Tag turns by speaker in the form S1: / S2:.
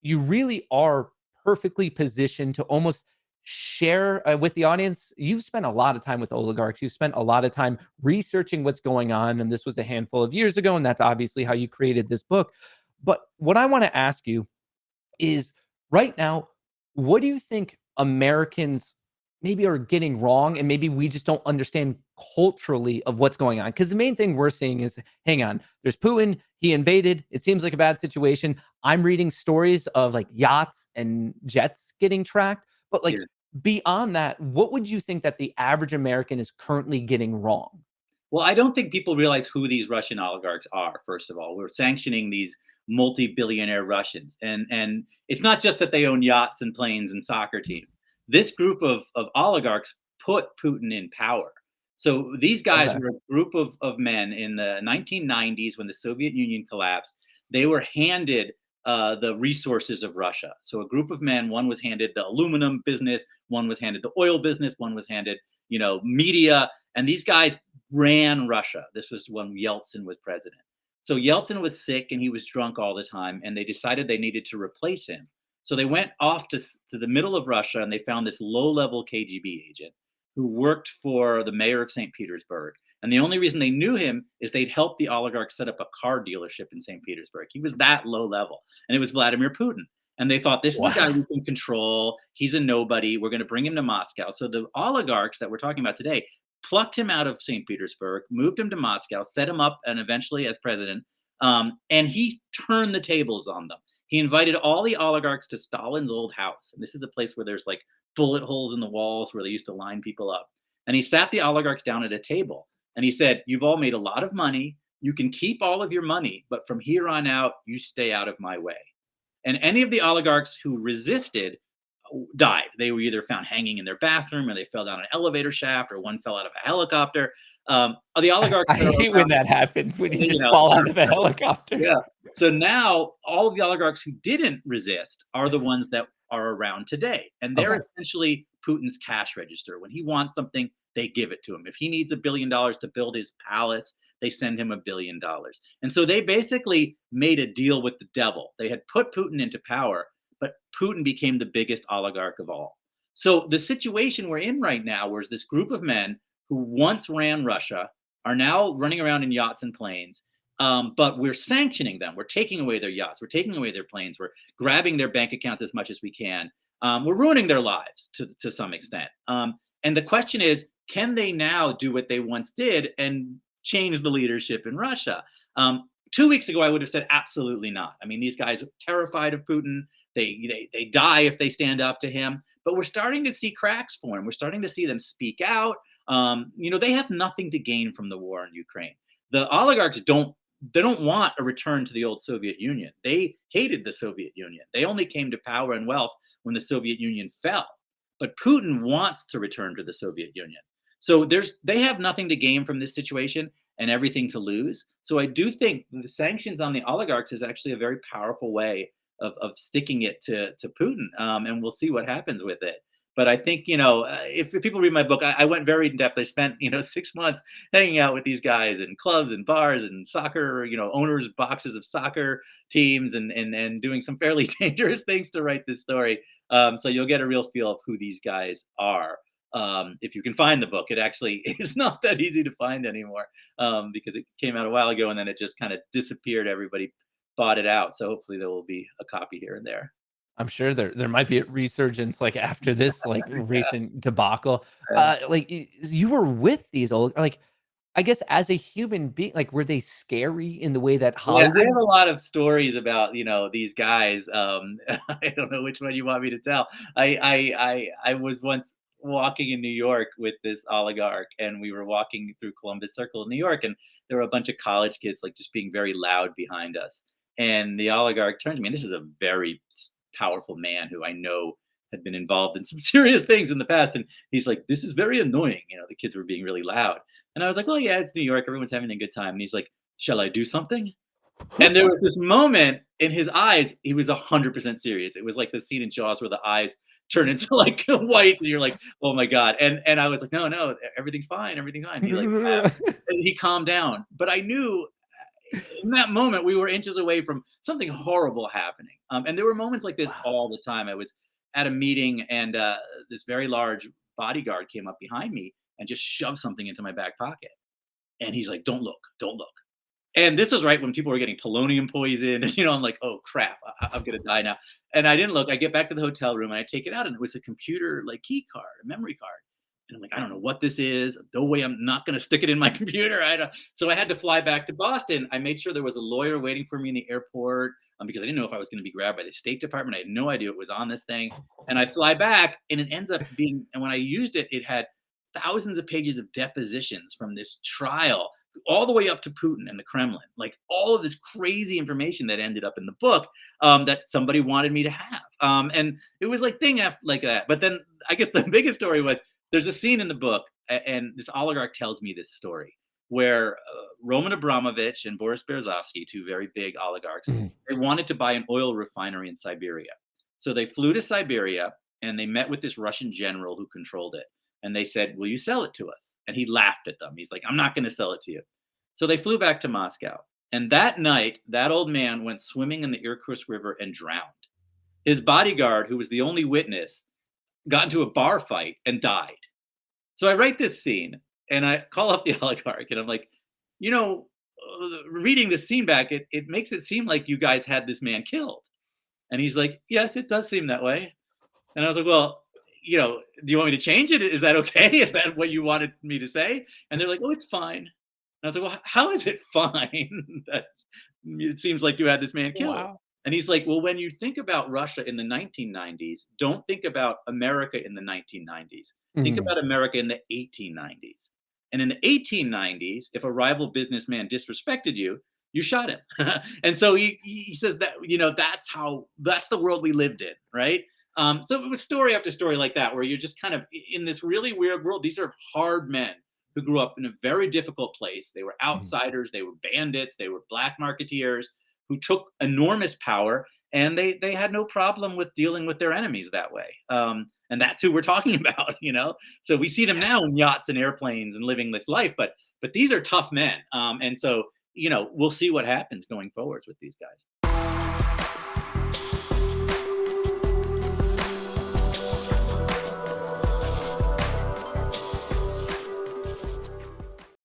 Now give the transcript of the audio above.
S1: you really are perfectly positioned to almost share with the audience. You've spent a lot of time with oligarchs. You've spent a lot of time researching what's going on. And this was a handful of years ago. And that's obviously how you created this book. But what I want to ask you is right now, what do you think Americans maybe are getting wrong? And maybe we just don't understand culturally of what's going on. Because the main thing we're seeing is hang on, there's Putin, he invaded. It seems like a bad situation. I'm reading stories of like yachts and jets getting tracked. But like
S2: Yeah.
S1: beyond that, what would you think that the average American is currently getting wrong?
S2: Well, I don't think people realize who these Russian oligarchs are. First of all, we're sanctioning these multi-billionaire Russians, and it's not just that they own yachts and planes and soccer teams. This group of oligarchs put Putin in power. So these guys
S1: Okay.
S2: were a group of men in the 1990s when the Soviet Union collapsed. They were handed the resources of Russia. So a group of men, one was handed the aluminum business, one was handed the oil business, one was handed, media, and these guys ran Russia. This was when Yeltsin was president. So Yeltsin was sick and he was drunk all the time, and they decided they needed to replace him. So they went off to the middle of Russia and they found this low level KGB agent who worked for the mayor of St. Petersburg. And the only reason they knew him is they'd helped the oligarchs set up a car dealership in St. Petersburg. He was that low level, and it was Vladimir Putin. And they thought, this is a guy
S1: Wow.
S2: we can control. He's a nobody. We're going to bring him to Moscow. So the oligarchs that we're talking about today plucked him out of St. Petersburg, moved him to Moscow, set him up, and eventually as president. And he turned the tables on them. He invited all the oligarchs to Stalin's old house. And this is a place where there's like bullet holes in the walls where they used to line people up. And he sat the oligarchs down at a table and he said, you've all made a lot of money. You can keep all of your money, but from here on out, you stay out of my way. And any of the oligarchs who resisted died. They were either found hanging in their bathroom, or they fell down an elevator shaft, or one fell out of a helicopter. The oligarchs
S1: I
S2: that are
S1: hate when
S2: around,
S1: that happens, when you
S2: you
S1: just
S2: know,
S1: fall out of a helicopter.
S2: yeah. So now all of the oligarchs who didn't resist are the ones that are around today. And they're
S1: Okay.
S2: essentially Putin's cash register. When he wants something, they give it to him. If he needs $1 billion to build his palace, they send him $1 billion. And so they basically made a deal with the devil. They had put Putin into power, but Putin became the biggest oligarch of all. So the situation we're in right now, where this group of men who once ran Russia are now running around in yachts and planes, but we're sanctioning them. We're taking away their yachts. We're taking away their planes. We're grabbing their bank accounts as much as we can. We're ruining their lives to some extent. And the question is, can they now do what they once did and change the leadership in Russia? 2 weeks ago, I would have said absolutely not. I mean, these guys are terrified of Putin. They die if they stand up to him. But we're starting to see cracks form. We're starting to see them speak out. They have nothing to gain from the war in Ukraine. The oligarchs don't want a return to the old Soviet Union. They hated the Soviet Union. They only came to power and wealth when the Soviet Union fell. But Putin wants to return to the Soviet Union. So they have nothing to gain from this situation and everything to lose. So I do think the sanctions on the oligarchs is actually a very powerful way of sticking it to Putin. And we'll see what happens with it. But I think, if people read my book, I went very in depth. I spent, 6 months hanging out with these guys in clubs and bars and soccer, owners' boxes of soccer teams, and doing some fairly dangerous things to write this story. So you'll get a real feel of who these guys are. If you can find the book, it actually is not that easy to find anymore, because it came out a while ago and then it just kind of disappeared. Everybody bought it out. So hopefully there will be a copy here and there.
S1: I'm sure there might be a resurgence, like, after this, like, recent debacle.
S2: Yeah.
S1: Like, you were with these old, like, I guess as a human being, like, were they scary in the way that
S2: Yeah, I
S1: Hollywood.
S2: have a lot of stories about, these guys. I don't know which one you want me to tell. I was once walking in New York with this oligarch, and we were walking through Columbus Circle in New York, and there were a bunch of college kids like just being very loud behind us. And the oligarch turned to me, and this is a very powerful man who I know had been involved in some serious things in the past. And he's like, "This is very annoying." The kids were being really loud. And I was like, "Well, yeah, it's New York. Everyone's having a good time." And he's like, "Shall I do something?" And there was this moment in his eyes, he was 100% serious. It was like the scene in Jaws where the eyes turn into like white, and you're like, "Oh my god!" And I was like, "No, no, everything's fine, everything's fine." He like and he calmed down, but I knew in that moment we were inches away from something horrible happening. And there were moments like this
S1: Wow.
S2: all the time. I was at a meeting, and this very large bodyguard came up behind me and just shoved something into my back pocket. And he's like, "Don't look, don't look." And this was right when people were getting polonium poison. And, I'm like, "Oh crap, I'm gonna die now." And I didn't look. I get back to the hotel room and I take it out, and it was a computer like key card, a memory card. And I'm like, "I don't know what this is. No way, I'm not gonna stick it in my computer." I don't. So I had to fly back to Boston. I made sure there was a lawyer waiting for me in the airport, because I didn't know if I was going to be grabbed by the State Department. I had no idea it was on this thing. And I fly back, and it ends up being. And when I used it, it had thousands of pages of depositions from this trial all the way up to Putin and the Kremlin, like all of this crazy information that ended up in the book, that somebody wanted me to have. And it was like thing after like that. But then I guess the biggest story was there's a scene in the book, and this oligarch tells me this story where Roman Abramovich and Boris Berezovsky, two very big oligarchs,
S1: Mhm.
S2: they wanted to buy an oil refinery in Siberia. So they flew to Siberia and they met with this Russian general who controlled it. And they said, "Will you sell it to us?" And he laughed at them. He's like, "I'm not going to sell it to you." So they flew back to Moscow. And that night, that old man went swimming in the Irkutsk River and drowned. His bodyguard, who was the only witness, got into a bar fight and died. So I write this scene and I call up the oligarch and I'm like, you know, reading this scene back, it makes it seem like you guys had this man killed. And he's like, "Yes, it does seem that way." And I was like, "Well, do you want me to change it? Is that okay? Is that what you wanted me to say?" And they're like, "Oh, it's fine." And I was like, "Well, how is it fine that it seems like you had this man killed?"
S1: Wow.
S2: And he's like, "Well, when you think about Russia in the 1990s, don't think about America in the 1990s. Think
S1: Mhm.
S2: about America in the 1890s. And in the 1890s, if a rival businessman disrespected you, you shot him." And so he says that, that's the world we lived in, right? So it was story after story like that, where you're just kind of in this really weird world. These are hard men who grew up in a very difficult place. They were
S1: Mhm.
S2: outsiders, they were bandits, they were black marketeers who took enormous power, and they had no problem with dealing with their enemies that way. And that's who we're talking about. So we see them now in yachts and airplanes and living this life, but these are tough men. And so we'll see what happens going forwards with these guys.